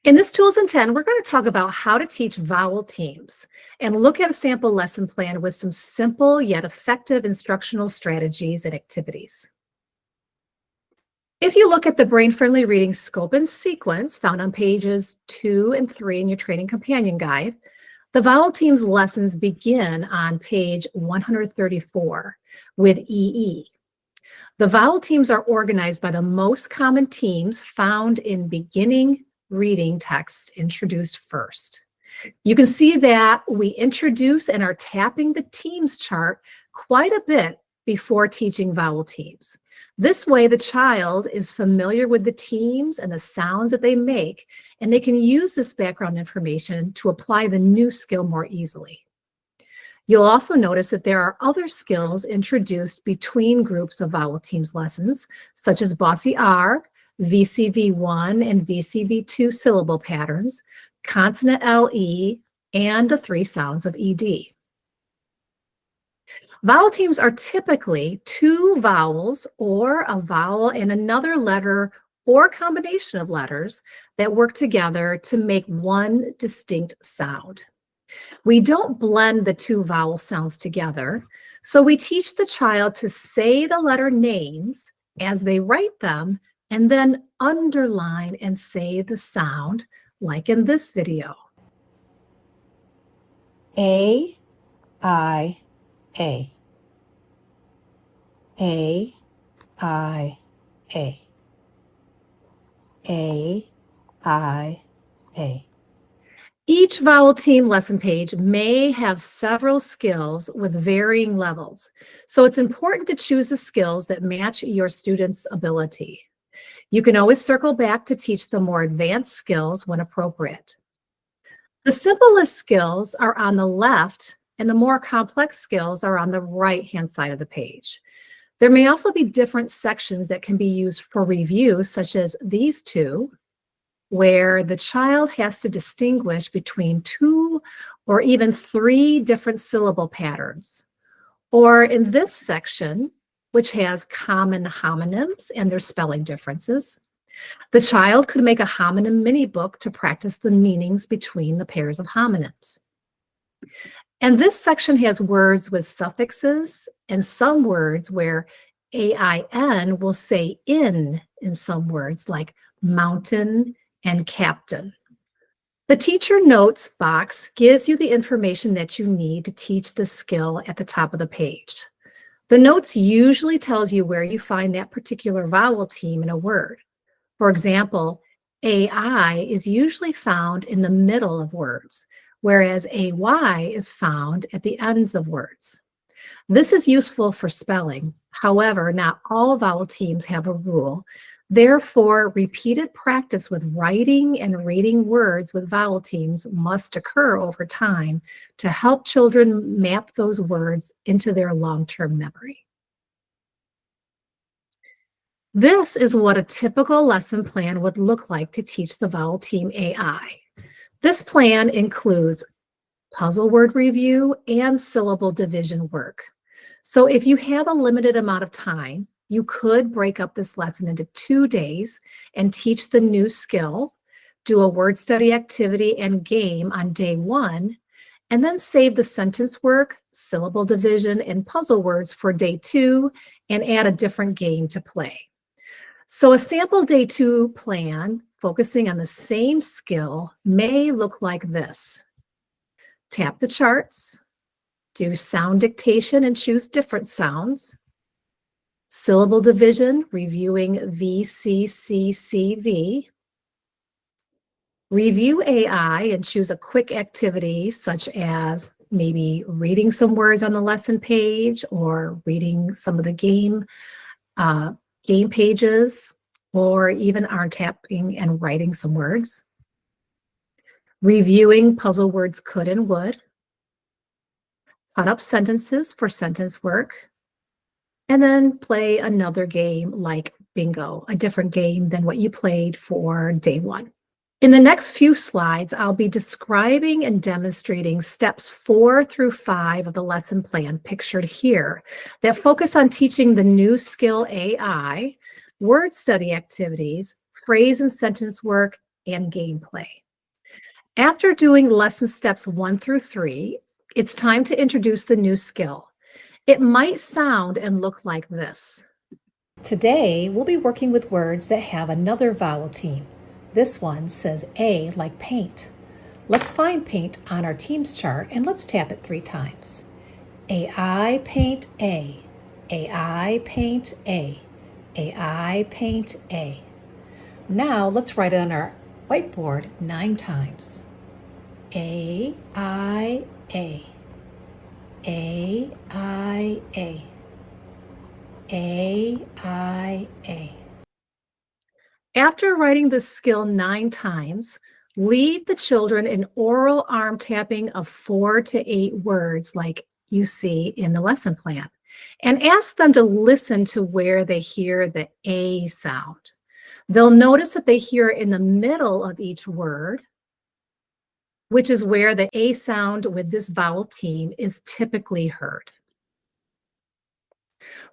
In this Tools in 10, we're going to talk about how to teach vowel teams and look at a sample lesson plan with some simple yet effective instructional strategies and activities. If you look at the brain-friendly reading scope and sequence found on pages 2 and 3 in your training companion guide, the vowel teams lessons begin on page 134 with EE. The vowel teams are organized by the most common teams found in beginning reading text introduced first. You can see that we introduce and are tapping the teams chart quite a bit before teaching vowel teams. This way, the child is familiar with the teams and the sounds that they make, and they can use this background information to apply the new skill more easily. You'll also notice that there are other skills introduced between groups of vowel teams lessons, such as Bossy R, VCV1 and VCV2 syllable patterns, consonant LE, and the 3 sounds of ED. Vowel teams are typically 2 vowels or a vowel and another letter or combination of letters that work together to make one distinct sound. We don't blend the 2 vowel sounds together, so we teach the child to say the letter names as they write them and then underline and say the sound, like in this video. A, I, A. A, I, A. A, I, A. Each vowel team lesson page may have several skills with varying levels, so it's important to choose the skills that match your student's ability. You can always circle back to teach the more advanced skills when appropriate. The simplest skills are on the left, and the more complex skills are on the right-hand side of the page. There may also be different sections that can be used for review, such as these 2, where the child has to distinguish between 2 or even 3 different syllable patterns. Or in this section, which has common homonyms and their spelling differences, the child could make a homonym mini book to practice the meanings between the pairs of homonyms. And this section has words with suffixes and some words where AIN will say in some words like mountain and captain. The teacher notes box gives you the information that you need to teach the skill at the top of the page. The notes usually tells you where you find that particular vowel team in a word. For example, AI is usually found in the middle of words, whereas AY is found at the ends of words. This is useful for spelling. However, not all vowel teams have a rule. Therefore, repeated practice with writing and reading words with vowel teams must occur over time to help children map those words into their long-term memory. This is what a typical lesson plan would look like to teach the vowel team AI. This plan includes puzzle word review and syllable division work. So if you have a limited amount of time, you could break up this lesson into 2 days and teach the new skill, do a word study activity and game on day 1, and then save the sentence work, syllable division, and puzzle words for day 2 and add a different game to play. So a sample day 2 plan focusing on the same skill may look like this. Tap the charts, do sound dictation and choose different sounds. Syllable division, reviewing VCCCV. Review AI and choose a quick activity such as maybe reading some words on the lesson page or reading some of the game pages, or even are tapping and writing some words. Reviewing puzzle words could and would. Cut up sentences for sentence work. And then play another game like bingo, a different game than what you played for day 1. In the next few slides, I'll be describing and demonstrating steps 4 through 5 of the lesson plan pictured here that focus on teaching the new skill AI, word study activities, phrase and sentence work, and gameplay. After doing lesson steps 1 through 3, it's time to introduce the new skill. It might sound and look like this. Today, we'll be working with words that have another vowel team. This one says A like paint. Let's find paint on our team's chart and let's tap it 3 times. AI paint A. AI paint A. AI paint A. Now let's write it on our whiteboard 9 times. A, I, A. A, I, A. A, I, A. After writing this skill 9 times, lead the children in oral arm tapping of 4 to 8 words like you see in the lesson plan, and ask them to listen to where they hear the A sound. They'll notice that they hear it in the middle of each word, which is where the A sound with this vowel team is typically heard.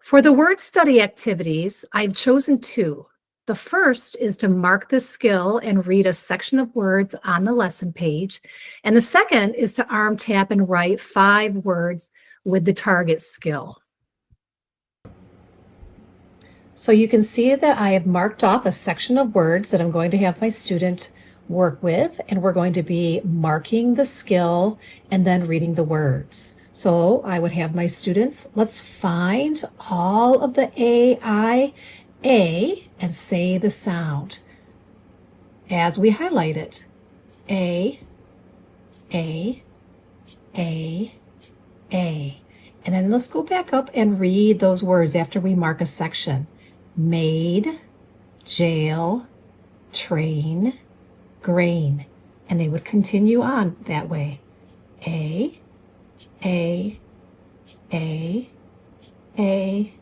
For the word study activities, I've chosen 2. The first is to mark the skill and read a section of words on the lesson page. And the second is to arm tap and write 5 words with the target skill. So you can see that I have marked off a section of words that I'm going to have my student work with, and we're going to be marking the skill and then reading the words. So I would have my students, let's find all of the A, I, A, and say the sound as we highlight it. A, A, A, A. And then let's go back up and read those words after we mark a section. Maid, jail, train, grain. And they would continue on that way. A, A, A, A,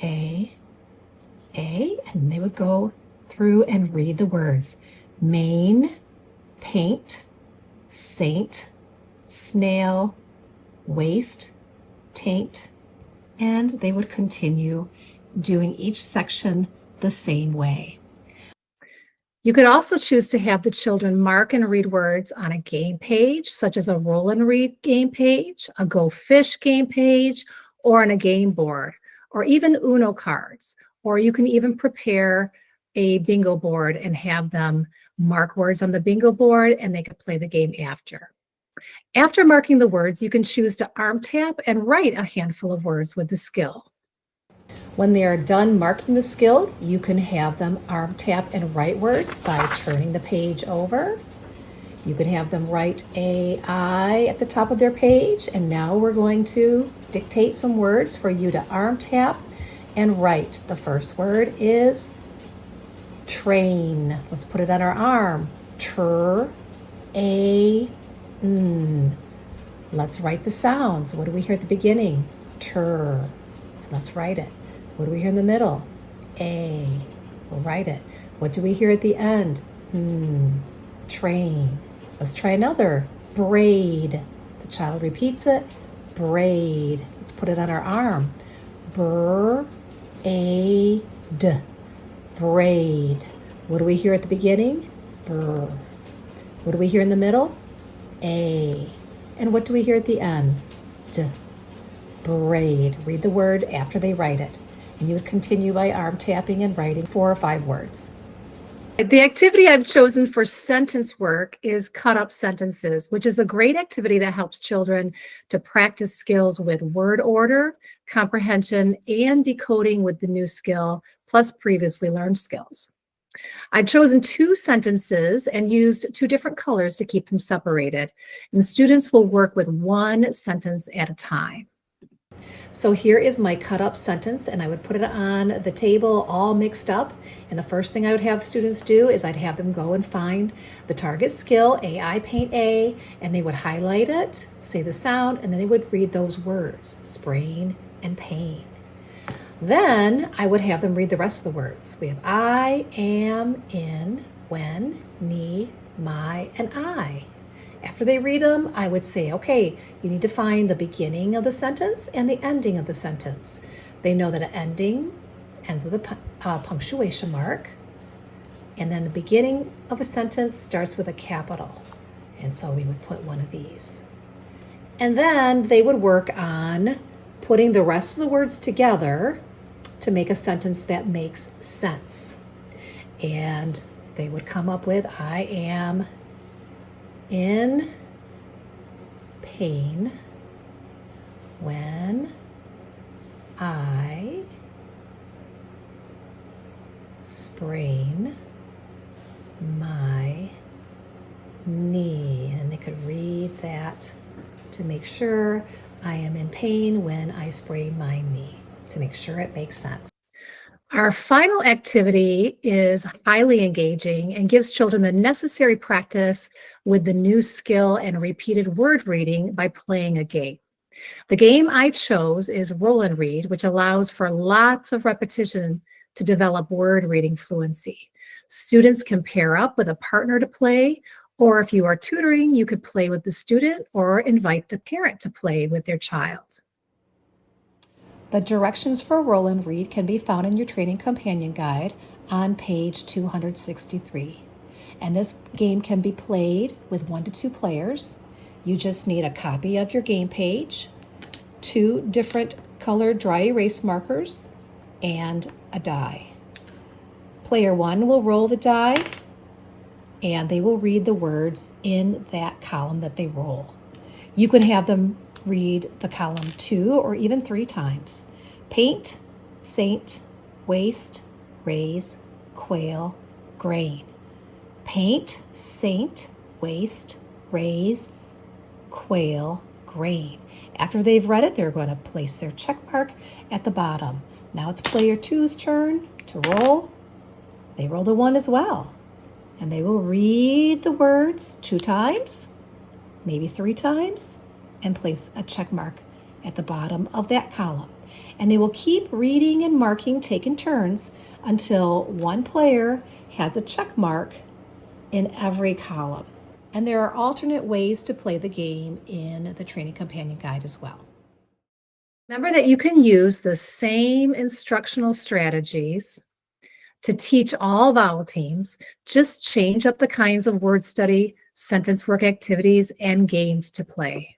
A, A. And they would go through and read the words. Main, paint, saint, snail, waste, taint. And they would continue doing each section the same way. You could also choose to have the children mark and read words on a game page, such as a roll and read game page, a Go Fish game page, or on a game board, or even Uno cards. Or you can even prepare a bingo board and have them mark words on the bingo board, and they could play the game after. After marking the words, you can choose to arm tap and write a handful of words with the skill. When they are done marking the skill, you can have them arm tap and write words by turning the page over. You can have them write AI at the top of their page, and now we're going to dictate some words for you to arm tap and write. The first word is train. Let's put it on our arm. N. Let's write the sounds. What do we hear at the beginning? Tur. Let's write it. What do we hear in the middle? A. We'll write it. What do we hear at the end? Train. Let's try another. Braid. The child repeats it. Braid. Let's put it on our arm. Braid. Braid. What do we hear at the beginning? Brr. What do we hear in the middle? A. And what do we hear at the end? D. Braid. Read the word after they write it. And you would continue by arm tapping and writing 4 or 5 words. The activity I've chosen for sentence work is cut up sentences, which is a great activity that helps children to practice skills with word order, comprehension, and decoding with the new skill, plus previously learned skills. I've chosen 2 sentences and used 2 different colors to keep them separated, and students will work with 1 sentence at a time. So here is my cut up sentence, and I would put it on the table all mixed up. And the first thing I would have the students do is I'd have them go and find the target skill, AI paint A, and they would highlight it, say the sound, and then they would read those words, sprain and pain. Then I would have them read the rest of the words. We have I, am, in, when, me, my, and I. After they read them, I would say, okay, you need to find the beginning of the sentence and the ending of the sentence. They know that an ending ends with a punctuation mark. And then the beginning of a sentence starts with a capital. And so we would put one of these. And then they would work on putting the rest of the words together to make a sentence that makes sense. And they would come up with, I am in pain when I sprain my knee. And they could read that to make sure I am in pain when I sprain my knee, to make sure it makes sense. Our final activity is highly engaging and gives children the necessary practice with the new skill and repeated word reading by playing a game. The game I chose is Roll and Read, which allows for lots of repetition to develop word reading fluency. Students can pair up with a partner to play, or if you are tutoring, you could play with the student or invite the parent to play with their child. The directions for Roll and Read can be found in your training companion guide on page 263. And this game can be played with 1 to 2 players. You just need a copy of your game page, 2 different colored dry erase markers, and a die. Player 1 will roll the die, and they will read the words in that column that they roll. You can have them read the column 2 or even 3 times. Paint, saint, waste, raise, quail, grain. Paint, saint, waste, raise, quail, grain. After they've read it, they're going to place their check mark at the bottom. Now it's player 2's turn to roll. They rolled a 1 as well. And they will read the words 2 times, maybe 3 times, and place a check mark at the bottom of that column. And they will keep reading and marking, taking turns, until one player has a check mark in every column. And there are alternate ways to play the game in the Training Companion Guide as well. Remember that you can use the same instructional strategies to teach all vowel teams. Just change up the kinds of word study, sentence work activities, and games to play.